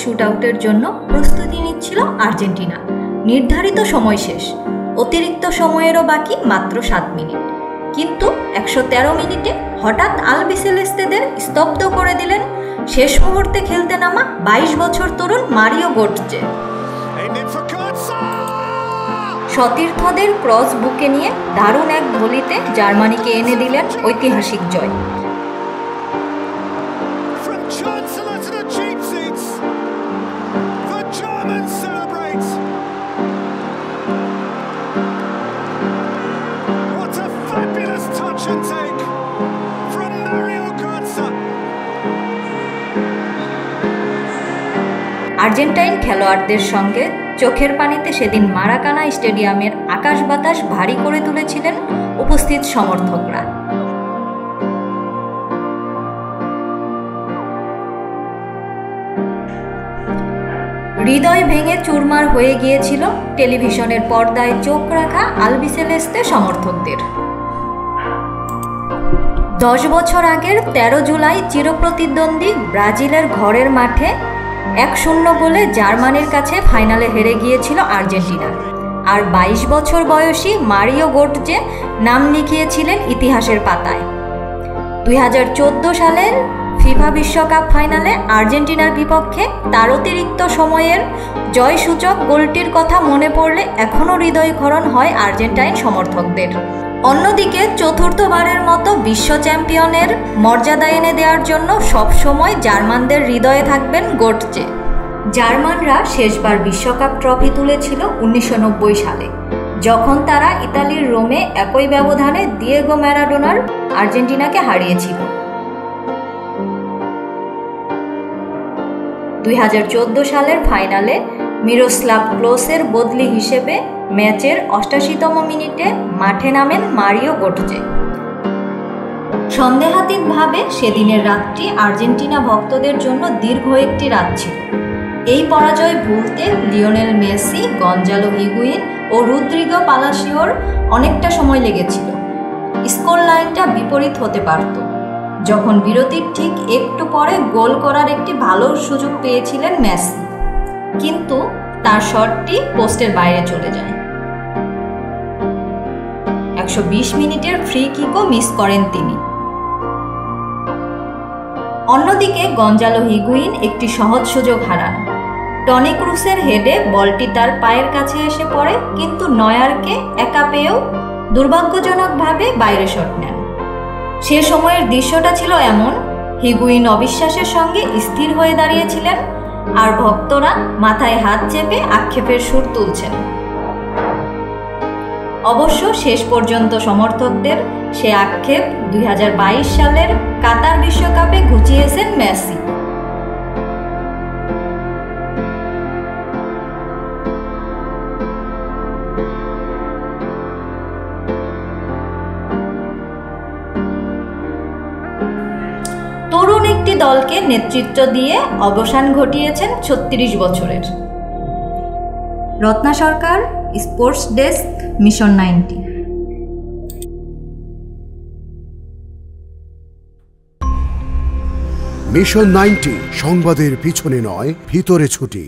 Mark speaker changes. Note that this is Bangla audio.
Speaker 1: শুটআউটের জন্য প্রস্তুতি নিচ্ছিল আর্জেন্টিনা। নির্ধারিত সময় শেষ, অতিরিক্ত সময়েরও বাকি মাত্র 7 মিনিট। কিন্তু 113 মিনিটে হঠাৎ আলবিসেলেস্তেদের স্তব্ধ করে দিলেন শেষ মুহূর্তে খেলতে নামা 22 বছর তরুণ মারিও গোটজে। সতীর্থদের ক্রস বুকে নিয়ে দারুণ এক ভলিতে জার্মানিকে এনে দিলেন ঐতিহাসিক জয়। আর্জেন্টাইন খেলোয়াড়দের সঙ্গে চোখের পানিতে সেদিন মারাকানা স্টেডিয়ামের আকাশ বাতাস ভারী করে তুলেছিলেন উপস্থিত সমর্থকরা। হৃদয় ভেঙে চুরমার হয়ে গিয়েছিল টেলিভিশনের পর্দায় চোখ রাখা আলবিসেলেস্তে সমর্থকদের। 10 বছর আগের 13 জুলাই চিরপ্রতিদ্বন্দ্বী ব্রাজিলের ঘরের মাঠে 1-0 গোলে জার্মানির কাছে ফাইনালে হেরে গিয়েছিল আর্জেন্টিনা। আর 22 বছর বয়সী মারিও গোটজে নাম লিখিয়েছিলেন ইতিহাসের পাতায়। 2014 সালের ফিফা বিশ্বকাপ ফাইনালে আর্জেন্টিনার বিপক্ষে তার অতিরিক্ত সময়ের জয়সূচক গোলটির কথা মনে পড়লে এখনও হৃদয়ক্ষরণ হয় আর্জেন্টাইন সমর্থকদের। অন্যদিকে চতুর্থবারের মতো বিশ্ব চ্যাম্পিয়নের মর্যাদা এনে দেওয়ার জন্য সবসময় জার্মানদের হৃদয়ে থাকবেন গোটজে। জার্মানরা শেষবার বিশ্বকাপ ট্রফি তুলেছিল 1990 সালে, যখন তারা ইতালির রোমে একই ব্যবধানে দিয়েগো ম্যারাডোনার আর্জেন্টিনাকে হারিয়েছিল। 2014 সালের ফাইনালে মিরোস্লাভ ক্লোসের বদলি হিসেবে ম্যাচের 88তম মিনিটে মাঠে নামেন মারিও গোটজে। সন্দেহাতীতভাবে সেদিনের রাতটি আর্জেন্টিনা ভক্তদের জন্য দীর্ঘ একটি রাত ছিল। এই পরাজয় ভুলতে লিওনেল মেসি, গঞ্জালো হিগুইন ও রদ্রিগো পালাসিওর অনেকটা সময় লেগেছিল। স্কোর লাইনটা বিপরীত হতে পারত। যখন বিরতির ঠিক একটু পরে গোল করার একটি ভালো সুযোগ পেয়েছিলেন মেসি, কিন্তু তার শটটি পোস্টের বাইরে চলে যায়। 120 মিনিটের ফ্রি কিকও মিস করেন তিনি। অন্যদিকে গঞ্জালো হিগুইন একটি সহজ সুযোগ হারান। টনি ক্রুসের হেডে বলটি তার পায়ের কাছে এসে পড়ে, কিন্তু নয়ারকে একা পেয়েও দুর্ভাগ্যজনকভাবে বাইরে শট নেন। সে সময়ের দৃশ্যটা ছিল এমন, হিগুইন অবিশ্বাসের সঙ্গে স্থির হয়ে দাঁড়িয়েছিলেন, আর ভক্তরা মাথায় হাত চেপে আক্ষেপের সুর তুলছেন। অবশ্য শেষ পর্যন্ত সমর্থকদের সে আক্ষেপ 2022 সালের কাতার বিশ্বকাপে ঘুচিয়েছেন মেসি। তরুণ একটি দলকে নেতৃত্ব দিয়ে অবসান ঘটিয়েছেন 36 বছরের। রত্না সরকার, স্পোর্টস ডেস্ক, মিশন 90।
Speaker 2: মিশন 90 সংবাদের পিছনে নয়, ভিতরে ছুটি।